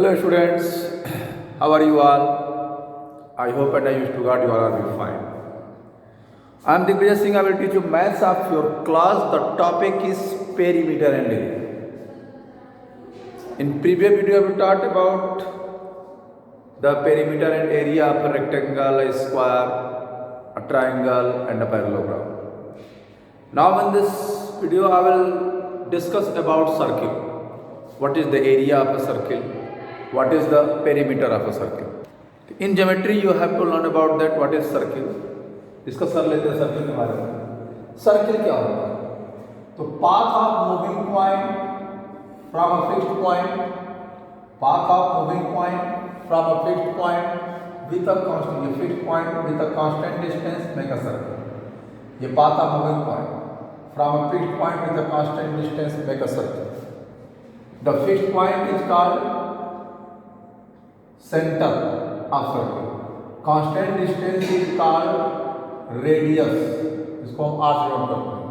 Hello students, how are you all? I hope and I wish to God you all are fine. I am Digvijay Singh. I will teach you maths of your class. The topic is perimeter and area. In previous video we talked about the perimeter and area of a rectangle, a square, a triangle and a parallelogram. Now in this video I will discuss about circle. What is the area of a circle? What is the perimeter of a circle? In geometry you have to learn about that what is circle. Discuss कर लेते हैं circle के बारे में. Circle क्या होता है? तो path of moving point from a fixed point, path of moving point from a fixed point with a constant, fixed point with a constant distance make a circle. ये path of moving point from a fixed point with a constant distance make a circle. The fixed point is called center of circle. Constant distance is called radius. इसको हम R से note करते हैं.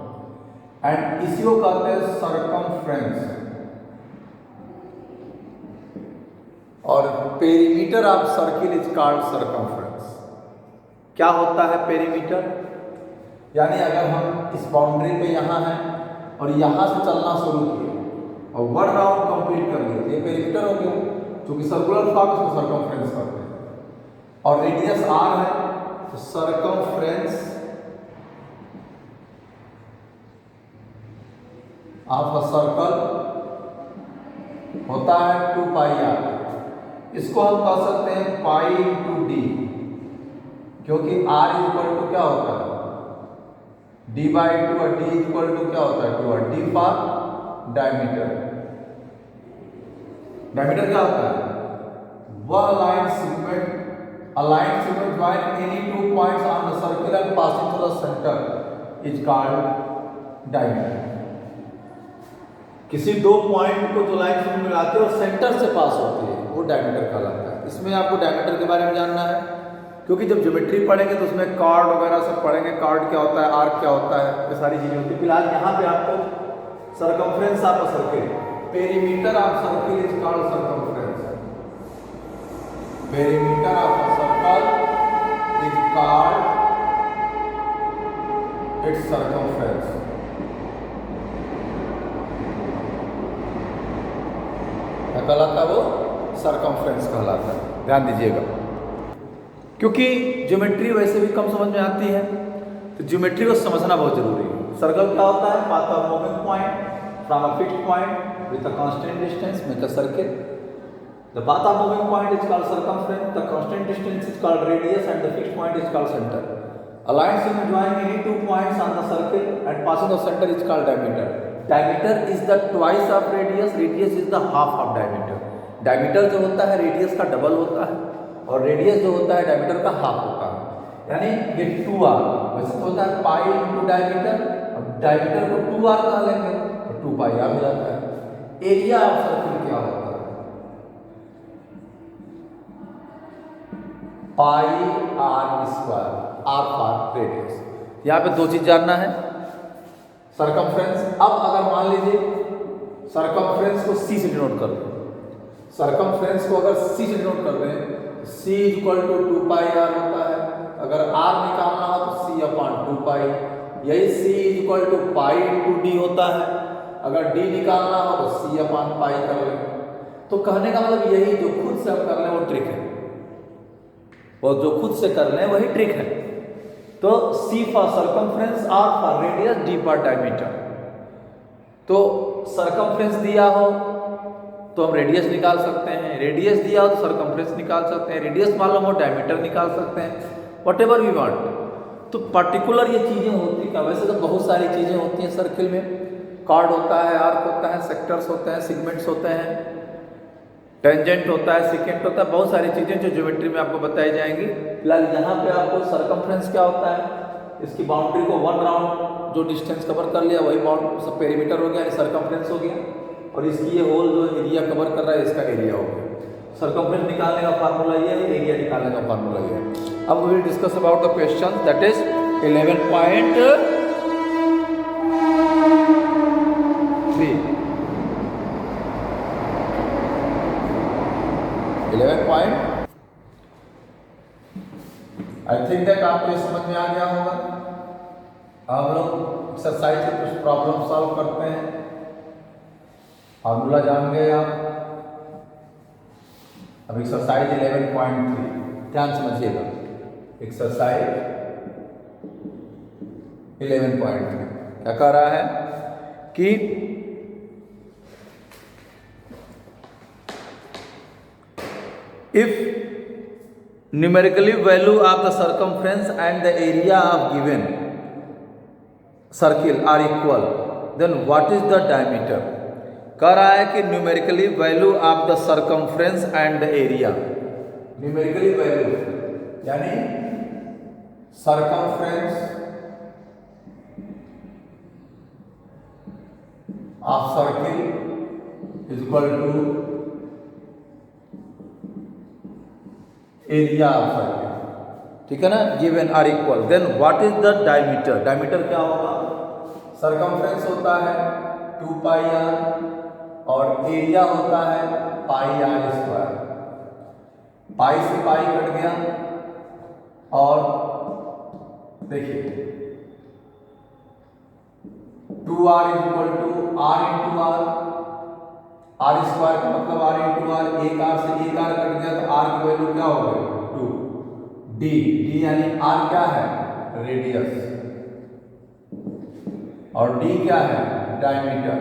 And इसी को कहते हैं circumference. और perimeter of circle is called circumference. क्या होता है पेरीमीटर? यानी अगर हम इस बाउंड्री पे यहाँ हैं और यहाँ से चलना शुरू किए और वन राउंड कंप्लीट कर लिए, ये पेरीमीटर हो गया. क्योंकि सर्कुलर फॉर्म इसको सर्कमफ्रेंस करते हैं और रेडियस आर है, तो सर्कमफ्रेंस ऑफ अ सर्कल होता है 2 पाई आर. इसको हम कह सकते हैं पाई इंटू डी, क्योंकि आर इक्वल टू क्या होता है डी बाई टू और डी इक्वल टू क्या होता है 2 और डी फॉर डायमीटर. डायमीटर क्या होता है? वह line segment, a line segment join any 2 points on the circle and passing through the centre is called diameter. किसी दो पॉइंट को जो लाइन सेगमेंट मिलाते हैं और सेंटर से पास होती है वो डायमीटर कहलाता है. इसमें आपको डायमीटर के बारे में जानना है, क्योंकि जब ज्योमेट्री पढ़ेंगे तो उसमें कार्ड वगैरह सब पढ़ेंगे. कार्ड क्या होता है, आर्क क्या होता है, ये सारी चीजें होती है. फिलहाल यहाँ पे आपको circumference of a circle, perimeter of circle is called circumference. Perimeter of a circle is called its circumference. क्या कहलाता है वो? सर्कमफ्रेंस कहलाता है. ध्यान दीजिएगा, क्योंकि ज्योमेट्री वैसे भी कम समझ में आती है, तो ज्योमेट्री को समझना बहुत जरूरी है. सर्कल क्या होता है? Path of moving point from a fixed point with a constant distance make a circle. The path of moving point is called circumference, the constant distance is called radius and the fixed point is called centre. A line segment joining any 2 points on the circle and passing the center is called diameter. Diameter is the twice of radius. Radius is the half of diameter. Diameter जो होता है radius का double होता है और radius जो होता है डायमीटर का हाफ होता है. यानी ये 2r वैसे तो होता है पाई इंटू डायमीटर, और डायमीटर को 2r कह लेंगे तो 2 पाई आर हो जाता है. एरिया ऑफ सर्किल क्या होता है? Pi r square, r for radius. यहाँ पे दो चीज जानना है. सर्कमफ्रेंस, अब अगर मान लीजिए सर्कमफ्रेंस को सी से डिनोट कर दें, सर्कमफ्रेंस को अगर सी से डिनोट कर दें, सी इक्वल टू 2 पाई आर होता है. अगर आर निकालना हो तो सी अपॉन 2 पाई. यही c equal to pi into d होता है. अगर डी निकालना हो तो सी अपॉन पाई कर लें. तो कहने का मतलब यही, जो खुद से हम कर लें वो ट्रिक है, और जो खुद से कर लें वही ट्रिक है. तो C for circumference, R for radius, D for diameter. तो सर्कमफ्रेंस दिया हो तो हम रेडियस निकाल सकते हैं, रेडियस दिया हो तो सर्कमफ्रेंस निकाल सकते हैं, रेडियस मालूम हो डायमीटर निकाल सकते हैं, व्हाटएवर वी वांट. तो पर्टिकुलर ये चीजें होती क्या? वैसे तो बहुत सारी चीजें होती हैं सर्किल में. कार्ड होता है, आर्क होता है, सेक्टर्स होते हैं, सेगमेंट्स होते हैं, टेंजेंट होता है, सिकेंट होता है, बहुत सारी चीजें जो ज्योमेट्री में आपको बताई जाएंगी. फिलहाल यहाँ पे आपको सर्कमफ्रेंस क्या होता है, इसकी बाउंड्री को 1 राउंड जो डिस्टेंस कवर कर लिया वही बाउंड सब पेरीमीटर हो गया, सर्कमफ्रेंस हो गया. और इसकी ये होल जो एरिया कवर कर रहा है इसका एरिया हो गया. सर्कमफ्रेंस निकालने का फार्मूला ये है, एरिया निकालने का फार्मूला ये है. अब we will discuss about the question that is 11.3. Think that आपको ये समझ में आ गया होगा। हम लोग एक्सरसाइज से कुछ प्रॉब्लम सॉल्व करते हैं। फार्मूला जान गए आप। अब एक्सरसाइज 11.3 ध्यान समझिएगा। एक्सरसाइज 11.3 क्या कह रहा है कि if numerically value of the circumference and the area of given circle are equal then what is the diameter. कह रहा है कि numerically value of the circumference and the area. Numerically value यानी circumference of circle is equal to area of circle, ठीक है ना, given are equal then what is the diameter. Diameter क्या होगा? सर्कमफ्रेंस होता है 2 पाई आर और area होता है पाई आर स्क्वायर। पाई से पाई कट गया और देखिए 2r is equal to r into r. R square का मतलब आर इंटू आर, एक आर से एक आर कट गया तो आर की वैल्यू क्या हो गई 2। डी डी यानी आर क्या है? रेडियस, और डी क्या है? डायमीटर।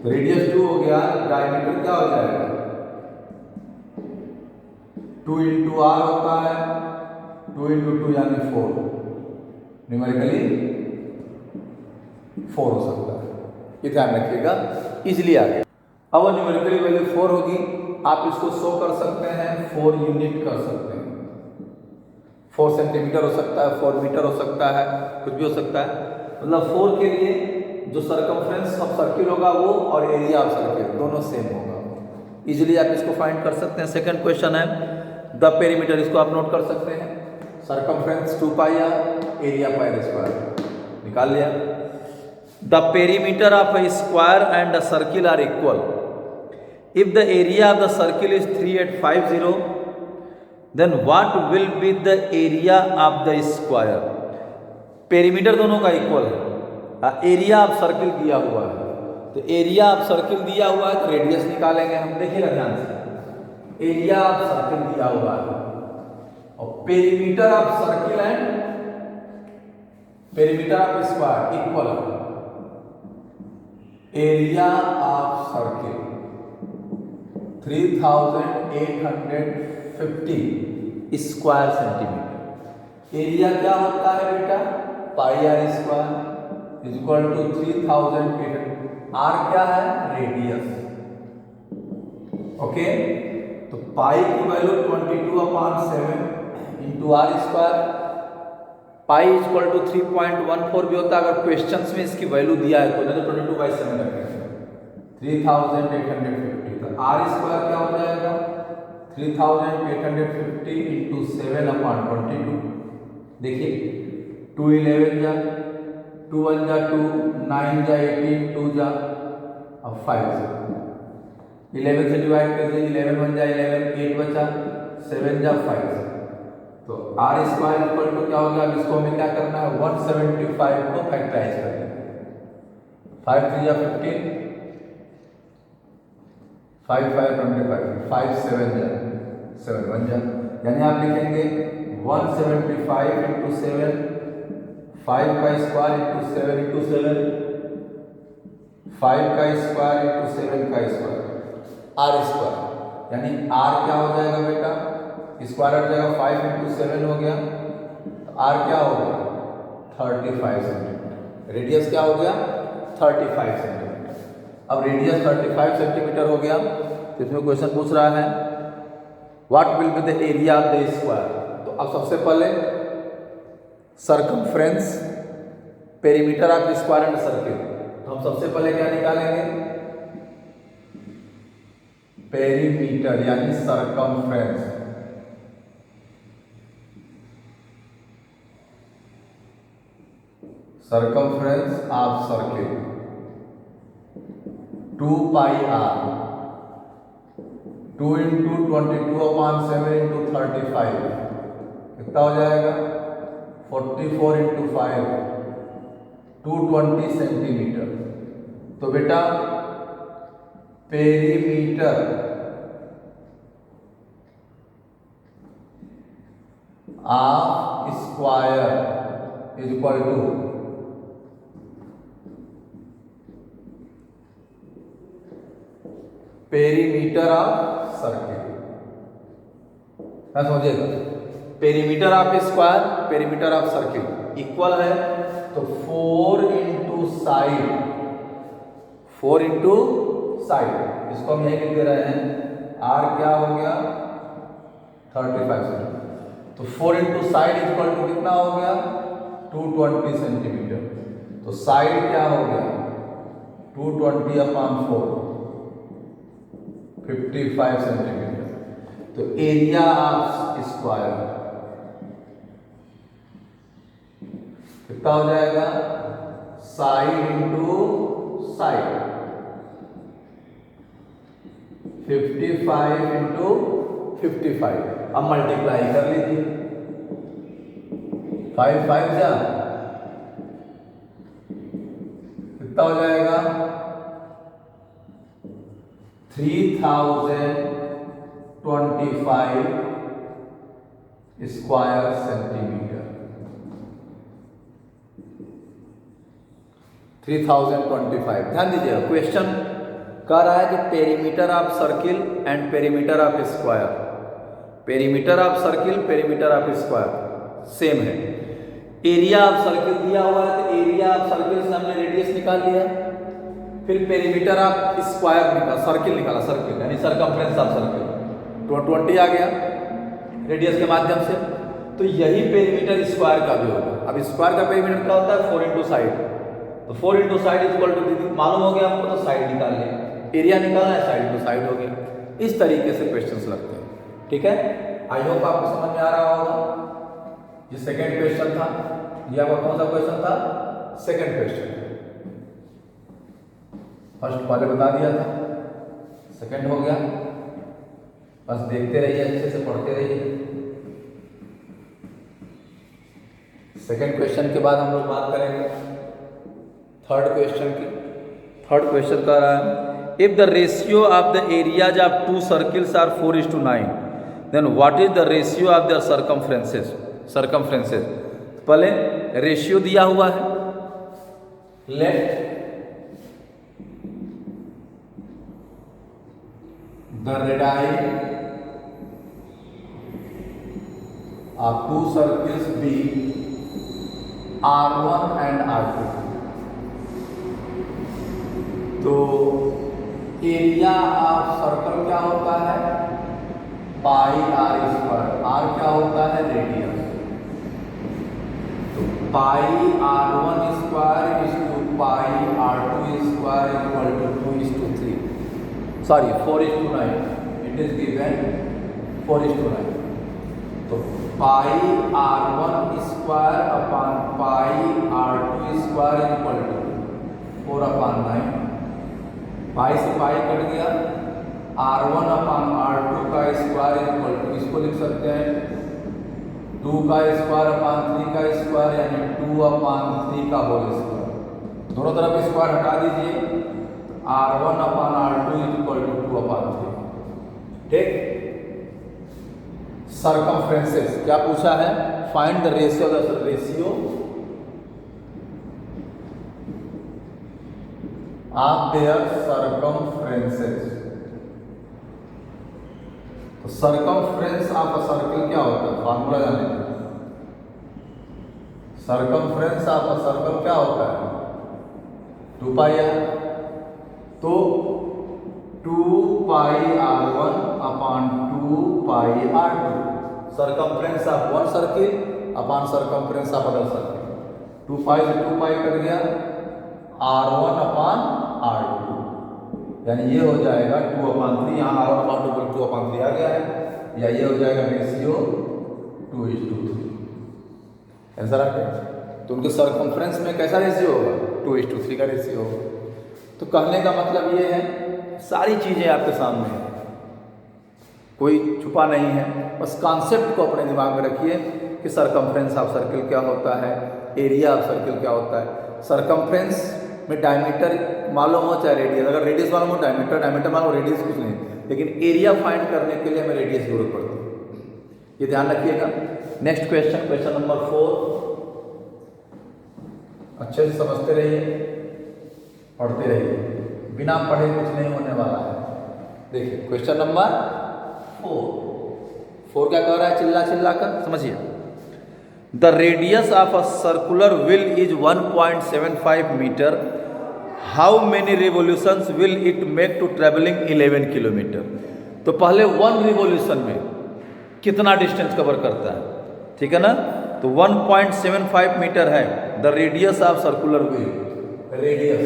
रेडियस 2 हो गया, डायमीटर क्या हो जाएगा? 2 इंटू आर होता है, 2 इंटू 2 यानी 4, न्यूमेरिकली 4 हो सकता है। ये ध्यान रखिएगा, इजिली आ गया। अब वो न्यूमेरिकली वैल्यू 4 होगी, आप इसको शो कर सकते हैं 4 यूनिट कर सकते हैं। 4 सेंटीमीटर हो सकता है, 4 मीटर हो सकता है, कुछ भी हो सकता है। मतलब 4 के लिए जो सर्कमफ्रेंस ऑफ सर्किल होगा वो और एरिया ऑफ सर्किल दोनों सेम होगा। इजीली आप इसको फाइंड कर सकते हैं। सेकंड क्वेश्चन है द पेरीमीटर, इसको आप नोट कर सकते हैं। Circumference 2 pi r, area pi square, निकाल लिया। The perimeter of a square and a circle are equal if the area of the circle is 3850 then what will be the area of the square। Perimeter दोनों का equal है, area of circle दिया हुआ है, तो area of circle दिया हुआ है तो रेडियस निकालेंगे हम। देखिएगा ध्यान से, एरिया ऑफ सर्किल दिया हुआ है और perimeter of circle and perimeter of square equal है। Area of circle 3850 square centimetre. Area क्या होता है बेटा? Pi r square is equal to 3800। R क्या है? रेडियस। ओके, तो पाई की value 22/7 into r square. Pi is equal to 3.14 भी होता है अगर क्वेश्चंस में इसकी वैल्यू दिया है तो, नहीं तो 22/7 रखेंगे। 3850 तो आर स्क्वायर क्या हो जाएगा? 3850 इंटू 7/22। देखिए 2 11 जा, 2 1 जा 2, 9 जा 18, 2 जा अब 5 से 11 से डिवाइड कर दीजिए, 11 1 जा 11, 8 बचा, 7 जा 5 से, तो आर स्क्वायर इक्वल टू क्या होगा? अब इसको हमें क्या करना है? 175 को फैक्टराइज करना है। 5 3 जा 15, 5 5 25, 5 7 जा 7 1 जा, यानी आप लिखेंगे 175 इंटू 7, 5 का स्क्वायर इंटू 7 इंटू 7, 5 का स्क्वायर इंटू 7 का स्क्वायर, आर स्क्वायर, यानी आर क्या हो जाएगा बेटा? स्क्वायर हट जाएगा, 5 इंटू 7 हो गया, तो आर क्या हो गया? 35 सेंटीमीटर। रेडियस क्या हो गया? 35 सेंटीमीटर। अब रेडियस 35 सेंटीमीटर हो गया, तो इसमें क्वेश्चन पूछ रहा है what will be the area of the square. तो अब सबसे पहले circumference, perimeter of square and circle, तो हम सबसे पहले क्या निकालेंगे? पेरीमीटर यानी circumference. Circumference of circle 2 pi r, 2 into 22/7 into 35 कितना हो जाएगा 44 इंटू 5 220 सेंटीमीटर। तो बेटा perimeter of square is equal to perimeter of circle. समझिएगा, perimeter of square perimeter of circle equal है तो 4 इंटू साइड, 4 इंटू साइड, इसको हम यही लिख दे रहे हैं। आर क्या हो गया 35 सेंटीमीटर। तो 4 इंटू साइड इक्वल टू कितना हो गया 220 सेंटीमीटर। तो साइड क्या हो गया 220/4 55 सेंटीमीटर। तो एरिया ऑफ स्क्वायर कितना हो जाएगा साइड इंटू साइड 55 इंटू 55। अब मल्टीप्लाई कर लीजिए 5 5 जा कितना हो जाएगा 3025 स्क्वायर सेंटीमीटर। 3025। ध्यान दीजिएगा, क्वेश्चन कह रहा है कि perimeter of circle and perimeter of square, perimeter of circle perimeter of square same है। एरिया ऑफ सर्किल दिया हुआ है तो एरिया ऑफ सर्किल से हमने रेडियस निकाल लिया, फिर पेरीमीटर ऑफ स्क्वायर निकाला, सर्किल निकाला, सर्किल यानी सरकमफ्रेंस ऑफ सर्किल 220 आ गया रेडियस के माध्यम से। तो यही पेरीमीटर स्क्वायर का भी होगा। अब स्क्वायर का पेरीमीटर क्या होता है 4 इंटू साइड, तो 4 इंटू साइड इक्वल टू मालूम हो गया हमको, तो साइड निकाल लिया, एरिया निकालना है साइड टू साइड हो गया। इस तरीके से क्वेश्चंस लगते हैं। ठीक है, आई होप आपको समझ में आ रहा होगा। ये सेकंड क्वेश्चन था, ये आपका कौन सा क्वेश्चन था सेकंड क्वेश्चन। फर्स्ट पहले बता दिया था, सेकंड हो गया। बस देखते रहिए, अच्छे से पढ़ते रहिए। सेकंड क्वेश्चन के बाद हम लोग बात करेंगे थर्ड क्वेश्चन की। थर्ड क्वेश्चन कह रहा है if the ratio of the areas of 2 circles are 4:9 then what is the ratio of the circumferences. Circumferences पहले रेशियो दिया हुआ है, let the radii of 2 circles be R1 and R2। तो area of circle क्या होता है pi r square, are क्या होता है रेडियस। तो pi R1 square is to pi R2 square equal to 2:3, sorry 4:9, it is given 4:9। तो pi R1 square upon pi R2 square equal to 4/9। Pi से pi cut गया, R1 upon R2 का square equal to, इसको लिख सकते हैं 2 का square upon 3 का स्क्वायर यानी 2/3 का होल स्क्वायर। दोनों तरफ स्क्वायर हटा दीजिए, R1 upon R2 equal to 2/3। ठीक। सर्कमफ्रेंसेस क्या पूछा है, find the ratio of their circumferences. तो सर्कमफ्रेंस ऑफ अ सर्कल क्या होता है, फॉर्मूला जाने। सर्कमफ्रेंस ऑफ अ सर्कल क्या होता है 2 पाई आर। तो 2 पाई R1 upon 2 pi R2 circumference of one circle upon circumference of other circle. 2 पाई से 2 पाई कट गया, R1 अपॉन R2 यानी ये हो जाएगा 2/3। यहाँ R1 अपॉन 2/3 आ गया है, या ये हो जाएगा रेशियो 2:3। आंसर आ गया। तो उनके सर्कमफ्रेंस में कैसा रेशियो होगा 2:3 का रेशियो होगा। तो कहने का मतलब ये है सारी चीज़ें आपके सामने हैं, कोई छुपा नहीं है, बस कॉन्सेप्ट को अपने दिमाग में रखिए। कि सरकमफ्रेंस ऑफ सर्किल क्या होता है, एरिया ऑफ सर्किल क्या होता है। सरकमफ्रेंस में डायमीटर मालूम हो चाहे रेडियस, अगर रेडियस मालूम हो डायमीटर मालूम हो, रेडियस कुछ नहीं, लेकिन एरिया फाइंड करने के लिए हमें रेडियस की जरूरत पड़ती है, ये ध्यान रखिएगा। नेक्स्ट क्वेश्चन, क्वेश्चन नंबर 4, अच्छे से समझते रहिए, पढ़ते रहिए, बिना पढ़े कुछ नहीं होने वाला है। देखिए क्वेश्चन नंबर 4 क्या कह रहा है, चिल्ला चिल्ला कर समझिए। The radius of a circular wheel is 1.75 metre, how many revolutions will it make to travelling 11 kilometre. तो पहले 1 रिवोल्यूशन में कितना डिस्टेंस कवर करता है, ठीक है ना। तो 1.75 मीटर है the radius of circular wheel, radius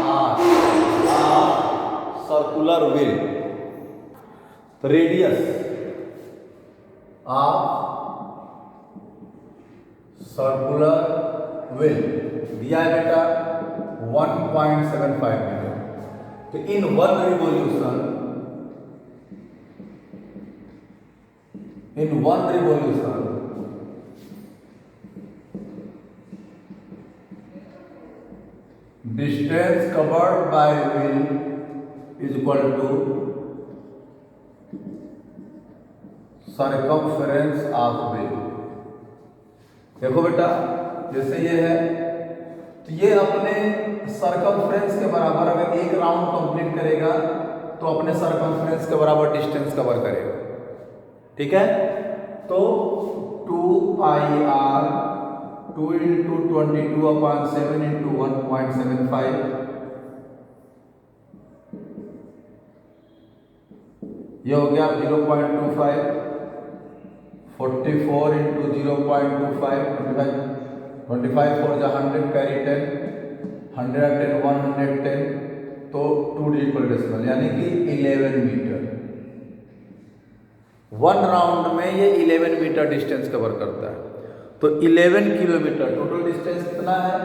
of circular wheel, radius of circular wheel दिया है बेटा 1.75 मीटर। तो इन 1 revolution distance covered by wheel is equal to circumference of wheel। देखो बेटा जैसे ये है तो ये अपने सर्कमफ्रेंस के बराबर, अगर एक राउंड कंप्लीट करेगा तो अपने सर्कमफ्रेंस के बराबर डिस्टेंस कवर करेगा, ठीक है। तो 2 पाई आर 2 इंटू 22/7 इंटू 1.75, ये हो गया 0.25, 44 इंटू 0.25, 25 4 जा 100 कैरी 10, 110 110, तो 2 डिजिटल डेसिमल यानी कि 11 मीटर। 1 राउंड में ये 11 मीटर डिस्टेंस कवर करता है। तो 11 किलोमीटर टोटल डिस्टेंस कितना है,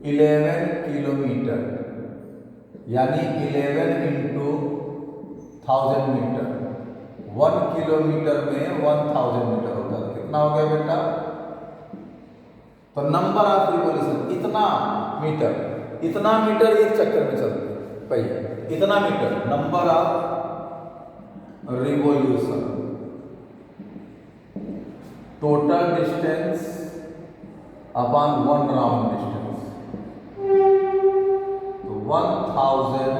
11 किलोमीटर यानी 11 इंटू 1000 मीटर। 1 किलोमीटर में 1000 मीटर होता है, कितना हो गया बेटा। तो नंबर ऑफ रिवोल्यूशन इतना मीटर एक चक्कर में चलते हैं पहिया, इतना meter number of revolution, total distance upon 1 round distance, तो 1000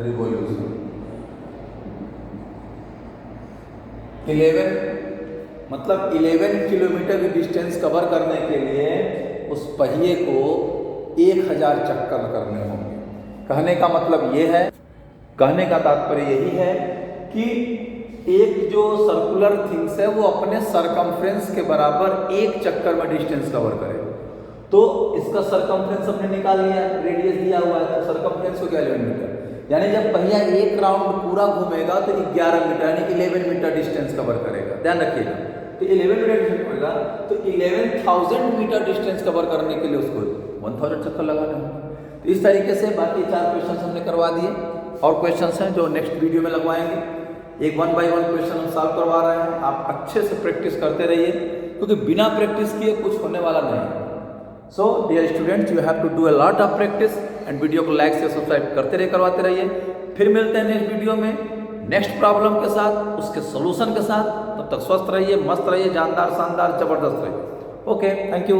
रिवोल्यूशन। 11 मतलब 11 किलोमीटर की डिस्टेंस कवर करने के लिए उस पहिए को 1000 चक्कर करने होंगे। कहने का मतलब ये है, कहने का तात्पर्य यही है कि एक जो सर्कुलर थिंग्स है वो अपने सरकमफ्रेंस के बराबर एक चक्कर में डिस्टेंस कवर करे। तो इसका सरकमफ्रेंस हमने निकाल लिया, रेडियस दिया हुआ है, तो सरकमफ्रेंस को क्या 11 मीटर, यानी जब पहिया एक राउंड पूरा घूमेगा तो 11 मीटर यानी 11 मीटर डिस्टेंस कवर करेगा। ध्यान रखिएगा, तो 11 मीटर डिस्टेंस होगा तो 11,000 मीटर डिस्टेंस कवर करने के लिए उसको 1000 चक्कर लगाना है। तो इस तरीके से बाकी 4 क्वेश्चन हमने करवा दिए, और क्वेश्चंस हैं जो नेक्स्ट वीडियो में लगवाएंगे। एक 1 बाय 1 क्वेश्चन हम सॉल्व करवा रहे हैं, आप अच्छे से प्रैक्टिस करते रहिए, क्योंकि बिना प्रैक्टिस किए कुछ होने वाला नहीं है। So dear students, you have to do a lot of practice and video को लाइक से सब्सक्राइब करते रहिए, करवाते रहिए। फिर मिलते हैं नेक्स्ट वीडियो में नेक्स्ट प्रॉब्लम के साथ, उसके सोल्यूशन के साथ। तब तक स्वस्थ रहिए, मस्त रहिए, जानदार, शानदार, जबरदस्त रहिए। Okay, thank you.